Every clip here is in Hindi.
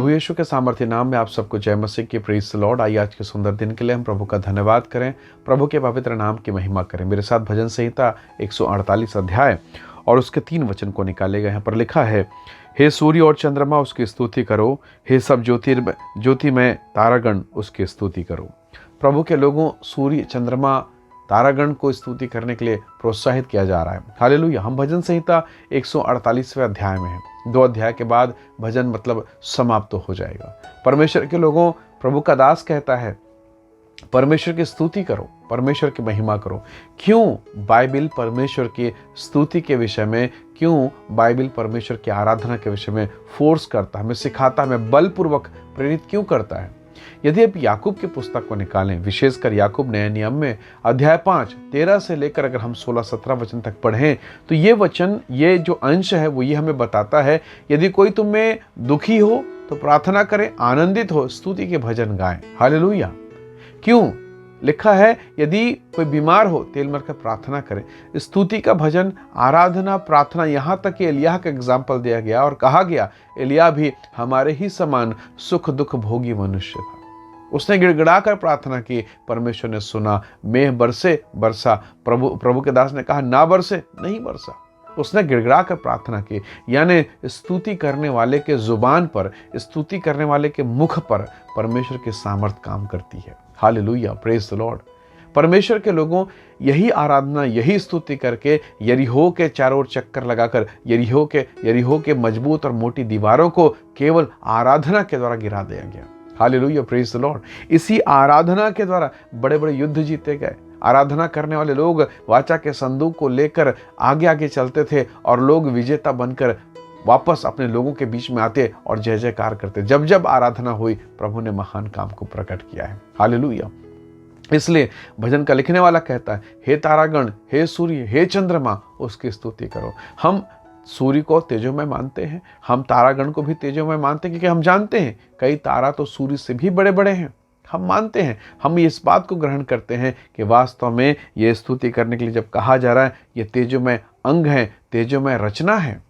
प्रभु यीशु के सामर्थ्य नाम में आप सबको जय मसीह की। Praise the Lord. आइए आज के सुंदर दिन के लिए हम प्रभु का धन्यवाद करें, प्रभु के पवित्र नाम की महिमा करें। मेरे साथ भजन संहिता 148 अध्याय और उसके 3 वचन को निकाले गए। यहाँ पर लिखा है, हे सूर्य और चंद्रमा उसकी स्तुति करो, हे सब ज्योतिमय तारागण उसकी स्तुति करो। प्रभु के लोगों, सूर्य, चंद्रमा, तारागण को स्तुति करने के लिए प्रोत्साहित किया जा रहा है। हालेलुया। हम भजन संहिता 148वें अध्याय में हैं। 2 अध्याय के बाद भजन मतलब समाप्त हो जाएगा। परमेश्वर के लोगों, प्रभु का दास कहता है, परमेश्वर की स्तुति करो, परमेश्वर की महिमा करो। क्यों बाइबल परमेश्वर की स्तुति के विषय में, क्यों बाइबल परमेश्वर की आराधना के विषय में फोर्स करता है, हमें सिखाता है, हमें बलपूर्वक प्रेरित क्यों करता है? यदि आप याकूब की पुस्तक को निकालें, विशेषकर याकूब नए नियम में अध्याय 5 13 से लेकर अगर हम 16-17 वचन तक पढ़ें तो ये वचन, ये जो अंश है वो ये हमें बताता है, यदि कोई तुम में दुखी हो तो प्रार्थना करें, आनंदित हो स्तुति के भजन गाएं। हालेलुया। क्यों लिखा है, यदि कोई बीमार हो तेल मर कर प्रार्थना करें। स्तुति का भजन, आराधना, प्रार्थना, यहाँ तक कि एलिय्याह का एग्जाम्पल दिया गया और कहा गया एलिय्याह भी हमारे ही समान सुख दुख भोगी मनुष्य था। उसने गिड़गिड़ा कर प्रार्थना की, परमेश्वर ने सुना, मेघ बरसे, बरसा। प्रभु के दास ने कहा ना बरसे, नहीं बरसा। उसने गिड़गिड़ा कर प्रार्थना की, यानी स्तुति करने वाले के जुबान पर, स्तुति करने वाले के मुख पर परमेश्वर की सामर्थ काम करती है। Hallelujah, praise the Lord. परमेश्वर के लोगों, यही आराधना, यही स्तुति करके यरीहो के चारों ओर चक्कर लगाकर यरीहो के मजबूत और मोटी दीवारों को केवल आराधना के द्वारा गिरा दिया गया। Hallelujah, praise the Lord. इसी आराधना के द्वारा बड़े बड़े युद्ध जीते गए। आराधना करने वाले लोग वाचा के संदूक को लेकर आगे आगे चलते थे और लोग विजेता बनकर वापस अपने लोगों के बीच में आते और जय जयकार करते। जब जब आराधना हुई, प्रभु ने महान काम को प्रकट किया है। हालेलुया। इसलिए भजन का लिखने वाला कहता है, हे तारागण, हे सूर्य, हे चंद्रमा उसकी स्तुति करो। हम सूर्य को तेजोमय मानते हैं, हम तारागण को भी तेजोमय मानते हैं, क्योंकि हम जानते हैं कई तारा तो सूर्य से भी बड़े बड़े हैं। हम मानते हैं, हम इस बात को ग्रहण करते हैं कि वास्तव में ये स्तुति करने के लिए जब कहा जा रहा है, ये तेजोमय अंग है, तेजोमय रचना है।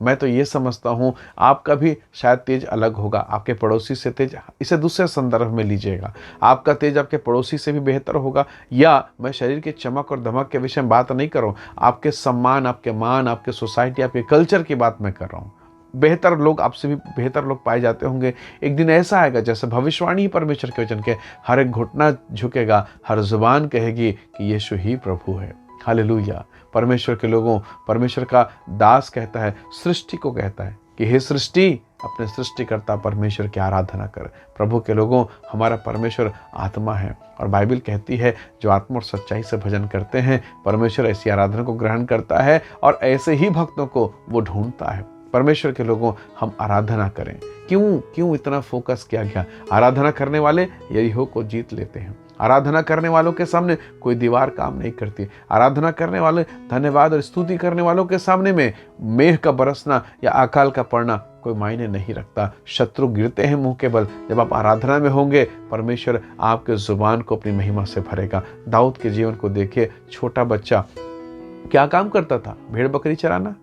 मैं तो ये समझता हूँ आपका भी शायद तेज अलग होगा, आपके पड़ोसी से तेज, इसे दूसरे संदर्भ में लीजिएगा, आपका तेज आपके पड़ोसी से भी बेहतर होगा। या मैं शरीर की चमक और धमक के विषय में बात नहीं कर रहा हूँ, आपके सम्मान, आपके मान, आपके सोसाइटी, आपके कल्चर की बात मैं कर रहा हूँ। बेहतर लोग आपसे भी बेहतर लोग पाए जाते होंगे। एक दिन ऐसा आएगा जैसे भविष्यवाणी ही परमेश्वर के वचन के, हर एक घुटना झुकेगा, हर जुबान कहेगी कि यीशु ही प्रभु है। हालेलुया। परमेश्वर के लोगों, परमेश्वर का दास कहता है, सृष्टि को कहता है कि हे सृष्टि, अपने सृष्टिकर्ता परमेश्वर की आराधना कर। प्रभु के लोगों, हमारा परमेश्वर आत्मा है और बाइबल कहती है जो आत्मा और सच्चाई से भजन करते हैं, परमेश्वर ऐसी आराधना को ग्रहण करता है और ऐसे ही भक्तों को वो ढूंढता है। परमेश्वर के लोगों, हम आराधना करें। क्यों इतना फोकस किया गया? आराधना करने वाले यरीहो को जीत लेते हैं। आराधना करने वालों के सामने कोई दीवार काम नहीं करती। आराधना करने वाले, धन्यवाद और स्तुति करने वालों के सामने में मेघ का बरसना या अकाल का पड़ना कोई मायने नहीं रखता। शत्रु गिरते हैं मुंह के बल। जब आप आराधना में होंगे, परमेश्वर आपके जुबान को अपनी महिमा से भरेगा। दाऊद के जीवन को देखिए, छोटा बच्चा क्या काम करता था? भेड़ बकरी चराना,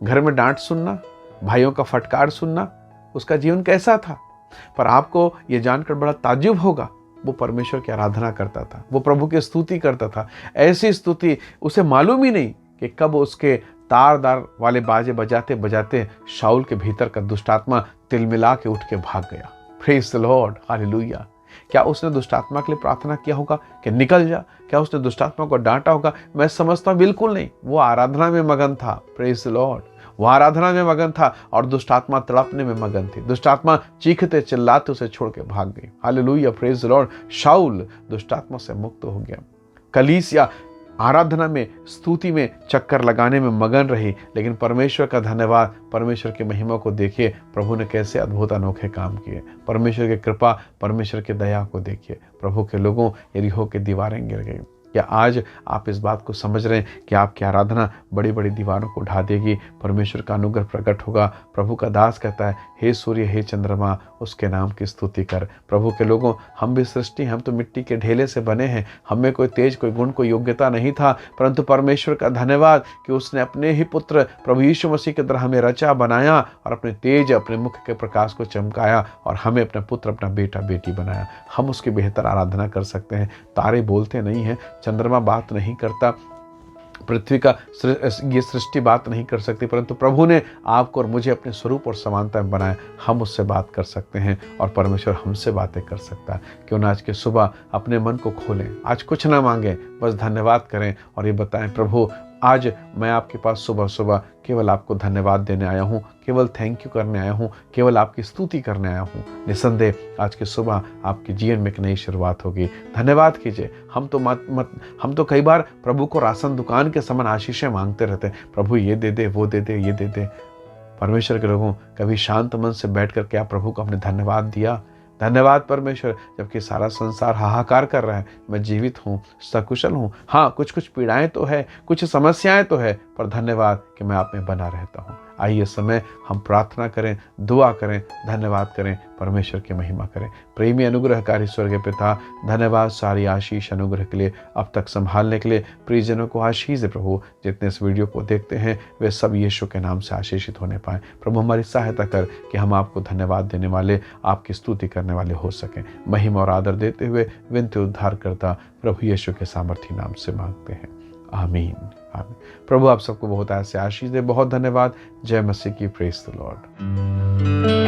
घर में डांट सुनना, भाइयों का फटकार सुनना। उसका जीवन कैसा था? पर आपको ये जानकर बड़ा ताज्जुब होगा, वो परमेश्वर की आराधना करता था, वो प्रभु की स्तुति करता था। ऐसी स्तुति उसे मालूम ही नहीं कि कब उसके तारदार वाले बाजे बजाते बजाते शाऊल के भीतर का दुष्टात्मा तिलमिला के उठ के भाग गया। Praise the Lord, hallelujah. क्या उसने दुष्टात्मा के लिए प्रार्थना किया होगा कि निकल जा? क्या उसने दुष्टात्मा को डांटा होगा? मैं समझता हूं बिल्कुल नहीं। वो आराधना में मगन था। Praise the Lord. वो आराधना में मगन था और दुष्टात्मा तड़पने में मगन थी। दुष्टात्मा चीखते चिल्लाते उसे छोड़ के भाग गई। Hallelujah, praise the Lord. शाऊल दुष्टात्मा से मुक्त हो गया। कलीसिया आराधना में, स्तुति में, चक्कर लगाने में मगन रही, लेकिन परमेश्वर का धन्यवाद, परमेश्वर की महिमा को देखिए, प्रभु ने कैसे अद्भुत अनोखे काम किए। परमेश्वर की कृपा, परमेश्वर की दया को देखिए। प्रभु के लोगों, यरीहो की दीवारें गिर गई। क्या आज आप इस बात को समझ रहे हैं कि आपकी आराधना बड़ी बड़ी दीवारों को ढा देगी, परमेश्वर का अनुग्रह प्रकट होगा। प्रभु का दास कहता है, हे सूर्य हे चंद्रमा उसके नाम की स्तुति कर। प्रभु के लोगों, हम भी सृष्टि, हम तो मिट्टी के ढेले से बने हैं, हमें कोई तेज, कोई गुण, कोई योग्यता नहीं था, परंतु परमेश्वर का धन्यवाद कि उसने अपने ही पुत्र प्रभु यीशु मसीह के द्वारा हमें रचा, बनाया और अपने तेज, अपने मुख के प्रकाश को चमकाया और हमें अपना पुत्र, अपना बेटा बेटी बनाया। हम उसकी बेहतर आराधना कर सकते हैं। तारे बोलते नहीं हैं, चंद्रमा बात नहीं करता, पृथ्वी का ये सृष्टि बात नहीं कर सकती, परंतु प्रभु ने आपको और मुझे अपने स्वरूप और समानता में बनाया। हम उससे बात कर सकते हैं और परमेश्वर हमसे बातें कर सकता है। क्यों ना आज के सुबह अपने मन को खोलें, आज कुछ ना मांगें, बस धन्यवाद करें और ये बताएं, प्रभु आज मैं आपके पास सुबह सुबह केवल आपको धन्यवाद देने आया हूँ, केवल थैंक यू करने आया हूँ, केवल आपकी स्तुति करने आया हूँ। निसंदेह आज की सुबह आपके जीवन में एक नई शुरुआत होगी। धन्यवाद कीजिए। हम तो कई बार प्रभु को राशन दुकान के समान आशीषें मांगते रहते हैं, प्रभु ये दे दे, वो दे दे, ये दे दे। परमेश्वर के लोगों, कभी शांत मन से बैठ कर क्या प्रभु को आपने धन्यवाद दिया? धन्यवाद परमेश्वर, जबकि सारा संसार हाहाकार कर रहा है, मैं जीवित हूँ, सकुशल हूँ। हाँ, कुछ पीड़ाएं तो है, कुछ समस्याएं तो है, पर धन्यवाद कि मैं आप में बना रहता हूँ। आइए समय हम प्रार्थना करें, दुआ करें, धन्यवाद करें, परमेश्वर की महिमा करें। प्रेमी अनुग्रहकारी स्वर्गीय पिता, धन्यवाद सारी आशीष अनुग्रह के लिए, अब तक संभालने के लिए। प्रियजनों को आशीष दे प्रभु, जितने इस वीडियो को देखते हैं वे सब यीशु के नाम से आशीषित होने पाएं। प्रभु हमारी सहायता कर कि हम आपको धन्यवाद देने वाले, आपकी स्तुति करने वाले हो सकें। महिमा और आदर देते हुए विनती उद्धार करता प्रभु यीशु के सामर्थी नाम से मांगते हैं, आमीन आमीन। प्रभु आप सबको बहुत ऐसे आशीष दे। बहुत धन्यवाद। जय मसीह की। Praise the Lord.